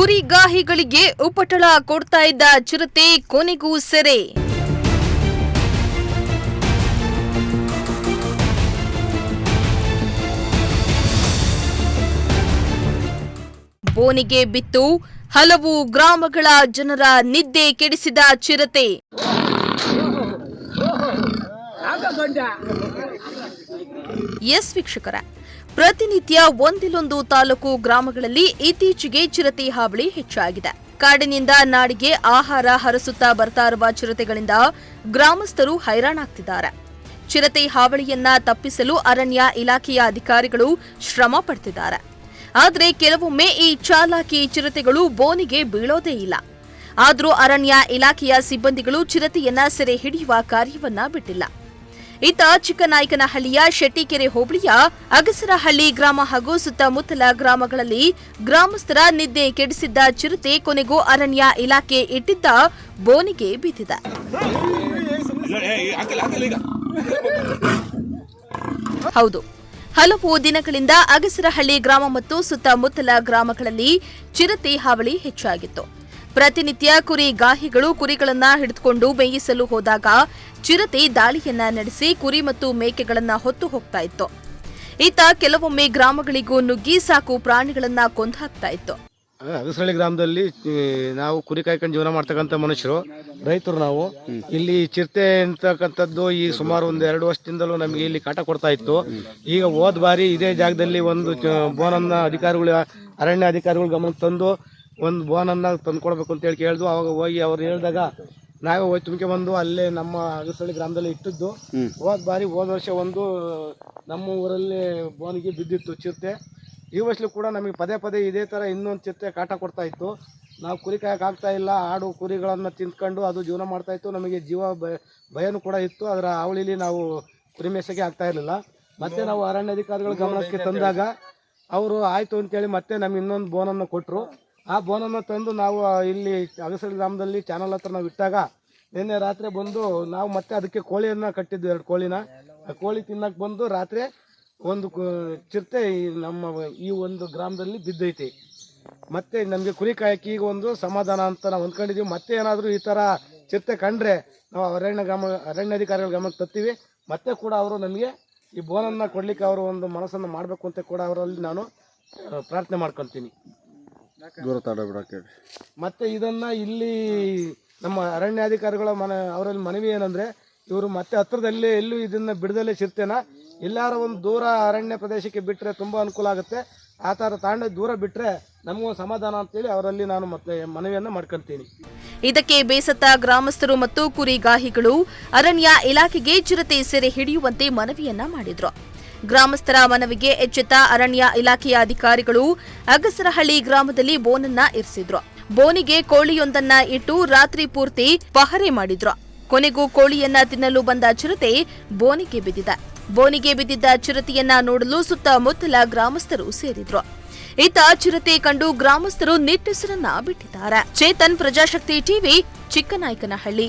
ಕುರಿಗಾಹಿಗಳಿಗೆ ಉಪಟಳ ಕೊಡ್ತಾ ಇದ್ದ ಚಿರತೆ ಕೊನೆಗೂ ಸೆರೆ. ಬೋನಿಗೆ ಬಿತ್ತು ಹಲವು ಗ್ರಾಮಗಳ ಜನರ ನಿದ್ದೆ ಕೆಡಿಸಿದ ಚಿರತೆ. ಎಸ್ ವೀಕ್ಷಕರ, ಪ್ರತಿನಿತ್ಯ ಒಂದಿಲ್ಲೊಂದು ತಾಲೂಕು ಗ್ರಾಮಗಳಲ್ಲಿ ಇತ್ತೀಚೆಗೆ ಚಿರತೆ ಹಾವಳಿ ಹೆಚ್ಚಾಗಿದೆ. ಕಾಡಿನಿಂದ ನಾಡಿಗೆ ಆಹಾರ ಹರಸುತ್ತಾ ಬರ್ತಾ ಇರುವ ಚಿರತೆಗಳಿಂದ ಗ್ರಾಮಸ್ಥರು ಹೈರಾಣಾಗ್ತಿದ್ದಾರೆ. ಚಿರತೆ ಹಾವಳಿಯನ್ನ ತಪ್ಪಿಸಲು ಅರಣ್ಯ ಇಲಾಖೆಯ ಅಧಿಕಾರಿಗಳು ಶ್ರಮ ಪಡ್ತಿದ್ದಾರೆ. ಆದರೆ ಕೆಲವೊಮ್ಮೆ ಈ ಚಾಲಾಕಿ ಚಿರತೆಗಳು ಬೋನಿಗೆ ಬೀಳೋದೇ ಇಲ್ಲ. ಆದರೂ ಅರಣ್ಯ ಇಲಾಖೆಯ ಸಿಬ್ಬಂದಿಗಳು ಚಿರತೆಯನ್ನ ಸೆರೆ ಹಿಡಿಯುವ ಕಾರ್ಯವನ್ನ ಬಿಟ್ಟಿಲ್ಲ. ಇತ್ತ ಚಿಕ್ಕನಾಯಕನಹಳ್ಳಿಯ ಶೆಟ್ಟಿಕೆರೆ ಹೋಬಳಿಯ ಅಗಸರಹಳ್ಳಿ ಗ್ರಾಮ ಹಾಗೂ ಸುತ್ತಮುತ್ತಲ ಗ್ರಾಮಗಳಲ್ಲಿ ಗ್ರಾಮಸ್ಥರ ನಿದ್ದೆ ಕೆಡಿಸಿದ್ದ ಚಿರತೆ ಕೊನೆಗೂ ಅರಣ್ಯ ಇಲಾಖೆ ಇಟ್ಟಿದ್ದ ಬೋನಿಗೆ ಬಿದ್ದಿದೆ. ಹೌದು, ಹಲವು ದಿನಗಳಿಂದ ಅಗಸರಹಳ್ಳಿ ಗ್ರಾಮ ಮತ್ತು ಸುತ್ತಮುತ್ತಲ ಗ್ರಾಮಗಳಲ್ಲಿ ಚಿರತೆ ಹಾವಳಿ ಹೆಚ್ಚಾಗಿತ್ತು. ಪ್ರತಿನಿತ್ಯ ಕುರಿಗಾಹಿಗಳು ಕುರಿಗಳನ್ನ ಹಿಡಿದುಕೊಂಡು ಮೇಯಿಸಲು ಹೋದಾಗ ಚಿರತೆ ದಾಳಿಯನ್ನ ನಡೆಸಿ ಕುರಿ ಮತ್ತು ಮೇಕೆಗಳನ್ನ ಹೊತ್ತು ಹೋಗ್ತಾ ಇತ್ತು. ಈತ ಕೆಲವೊಮ್ಮೆ ಗ್ರಾಮಗಳಿಗೂ ನುಗ್ಗಿ ಸಾಕು ಪ್ರಾಣಿಗಳನ್ನ ಕೊಂದು ಹಾಕ್ತಾ ಇತ್ತು. ಅಗಸರಹಳ್ಳಿ ಗ್ರಾಮದಲ್ಲಿ ನಾವು ಕುರಿ ಕಾಯ್ಕೊಂಡು ಜೀವನ ಮಾಡ್ತಕ್ಕಂಥ ಮನುಷ್ಯರು, ರೈತರು. ನಾವು ಇಲ್ಲಿ ಚಿರತೆ ಅಂತಕ್ಕಂಥದ್ದು ಈ ಸುಮಾರು ಒಂದು 2 ವರ್ಷದಿಂದಲೂ ನಮಗೆ ಇಲ್ಲಿ ಕಾಟ ಕೊಡ್ತಾ ಇತ್ತು. ಈಗ ಹೋದ ಬಾರಿ ಇದೇ ಜಾಗದಲ್ಲಿ ಒಂದು ಬೋನನ್ನ ಅಧಿಕಾರಿಗಳು, ಅರಣ್ಯ ಅಧಿಕಾರಿಗಳು ಗಮನಕ್ಕೆ ತಂದು ಒಂದು ಬೋನನ್ನ ತಂದು ಕೊಡ್ಬೇಕು ಅಂತ ಹೇಳಿ ಕೇಳಿದ್ವು. ಅವಾಗ ಹೋಗಿ ಅವ್ರು ಹೇಳಿದಾಗ ನಾವೇ ಹೋಗಿ ತುಂಬಿಕೆ ಬಂದು ಅಲ್ಲೇ ನಮ್ಮ ಅಗಸರಹಳ್ಳಿ ಗ್ರಾಮದಲ್ಲಿ ಇಟ್ಟಿದ್ದು. ಹೋದ ವರ್ಷ ಒಂದು ನಮ್ಮ ಊರಲ್ಲಿ ಬೋನಿಗೆ ಬಿದ್ದಿತ್ತು ಚಿರತೆ. ಈ ವರ್ಷಲೂ ಕೂಡ ನಮಗೆ ಪದೇ ಪದೇ ಇದೇ ಥರ ಇನ್ನೊಂದು ಚಿರತೆ ಕಾಟ ಕೊಡ್ತಾ ಇತ್ತು. ನಾವು ಕುರಿ ಕಾಯಕ್ಕೆ ಆಗ್ತಾ ಇಲ್ಲ, ಆಡು ಕುರಿಗಳನ್ನು ತಿಂದ್ಕೊಂಡು ಅದು ಜೀವನ ಮಾಡ್ತಾ ಇತ್ತು. ನಮಗೆ ಜೀವ ಭಯನೂ ಕೂಡ ಇತ್ತು. ಅದರ ಅವಳಿಲಿ ನಾವು ಕುರಿ ಮೇಸಕ್ಕೆ ಆಗ್ತಾ ಇರಲಿಲ್ಲ. ಮತ್ತೆ ನಾವು ಅರಣ್ಯ ಅಧಿಕಾರಿಗಳ ಗಮನಕ್ಕೆ ತಂದಾಗ ಅವರು ಆಯಿತು ಅಂತೇಳಿ ಮತ್ತೆ ನಮ್ಗೆ ಇನ್ನೊಂದು ಬೋನನ್ನು ಕೊಟ್ಟರು. ಆ ಬೋನನ್ನು ತಂದು ನಾವು ಇಲ್ಲಿ ಅಗಸರಹಳ್ಳಿ ಗ್ರಾಮದಲ್ಲಿ ಚಾನಲ್ ಹತ್ರ ನಾವು ಇಟ್ಟಾಗ ನಿನ್ನೆ ರಾತ್ರಿ ಬಂದು ನಾವು ಮತ್ತೆ ಅದಕ್ಕೆ ಕೋಳಿಯನ್ನು ಕಟ್ಟಿದ್ವಿ, 2 ಕೋಳಿನ. ಆ ಕೋಳಿ ತಿನ್ನಕ್ಕೆ ಬಂದು ರಾತ್ರಿ ಒಂದು ಚಿರತೆ ನಮ್ಮ ಈ ಒಂದು ಗ್ರಾಮದಲ್ಲಿ ಬಿದ್ದೈತಿ. ಮತ್ತೆ ನಮಗೆ ಕುರಿ ಕಾಯಕ್ಕೆ ಈಗ ಒಂದು ಸಮಾಧಾನ ಅಂತ ನಾವು ಅಂದ್ಕೊಂಡಿದ್ದೀವಿ. ಮತ್ತೆ ಏನಾದರೂ ಈ ಥರ ಚಿರತೆ ಕಂಡ್ರೆ ನಾವು ಅರಣ್ಯಾಧಿಕಾರಿಗಳ ಗಮನಕ್ಕೆ ತರ್ತೀವಿ. ಮತ್ತೆ ಕೂಡ ಅವರು ನಮಗೆ ಈ ಬೋನನ್ನು ಕೊಡಲಿಕ್ಕೆ ಅವರು ಒಂದು ಮನಸ್ಸನ್ನು ಮಾಡಬೇಕು ಅಂತ ಕೂಡ ಅವರಲ್ಲಿ ನಾನು ಪ್ರಾರ್ಥನೆ ಮಾಡ್ಕೊತೀನಿ. ಮತ್ತೆ ಇದನ್ನು ಇಲ್ಲಿ ನಮ್ಮ ಅರಣ್ಯಾಧಿಕಾರಿಗಳ ಅವರಲ್ಲಿ ಮನವಿ ಏನಂದರೆ, ಇವರು ಮತ್ತೆ ಹತ್ರದಲ್ಲೇ ಎಲ್ಲೂ ಇದನ್ನು ಬಿಡದಲ್ಲೇ ಚಿರತೆನ ಎಲ್ಲಾರ ಒಂದು ದೂರ ಅರಣ್ಯ ಪ್ರದೇಶಕ್ಕೆ ಬಿಟ್ಟರೆ ತುಂಬ ಅನುಕೂಲ ಆಗುತ್ತೆ. ಆ ಥರ ತಾಂಡ ದೂರ ಬಿಟ್ಟರೆ ನಮಗೂ ಸಮಾಧಾನ ಅಂತೇಳಿ ಅವರಲ್ಲಿ ನಾನು ಮತ್ತೆ ಮನವಿಯನ್ನು ಮಾಡ್ಕೊತೀನಿ. ಇದಕ್ಕೆ ಬೇಸತ್ತ ಗ್ರಾಮಸ್ಥರು ಮತ್ತು ಕುರಿಗಾಹಿಗಳು ಅರಣ್ಯ ಇಲಾಖೆಗೆ ಚಿರತೆ ಸೆರೆ ಹಿಡಿಯುವಂತೆ ಮನವಿಯನ್ನ ಮಾಡಿದ್ರು. ಗ್ರಾಮಸ್ಥರ ಮನವಿಗೆ ಎಚ್ಚೆತ್ತ ಅರಣ್ಯ ಇಲಾಖೆಯ ಅಧಿಕಾರಿಗಳು ಅಗಸರಹಳ್ಳಿ ಗ್ರಾಮದಲ್ಲಿ ಬೋನನ್ನ ಇರಿಸಿದ್ರು. ಬೋನಿಗೆ ಕೋಳಿಯೊಂದನ್ನ ಇಟ್ಟು ರಾತ್ರಿ ಪೂರ್ತಿ ಪಹರೆ ಮಾಡಿದ್ರು. ಕೊನೆಗೂ ಕೋಳಿಯನ್ನ ತಿನ್ನಲು ಬಂದ ಚಿರತೆ ಬೋನಿಗೆ ಬಿದ್ದಿದೆ. ಬೋನಿಗೆ ಬಿದ್ದಿದ್ದ ಚಿರತೆಯನ್ನ ನೋಡಲು ಸುತ್ತಮುತ್ತಲ ಗ್ರಾಮಸ್ಥರು ಸೇರಿದ್ರು. ಈತ ಚಿರತೆ ಕಂಡು ಗ್ರಾಮಸ್ಥರು ನಿಟ್ಟುಸಿರನ್ನ ಬಿಟ್ಟಿದ್ದಾರೆ. ಚೇತನ್, ಪ್ರಜಾಶಕ್ತಿ ಟಿವಿ, ಚಿಕ್ಕನಾಯಕನಹಳ್ಳಿ.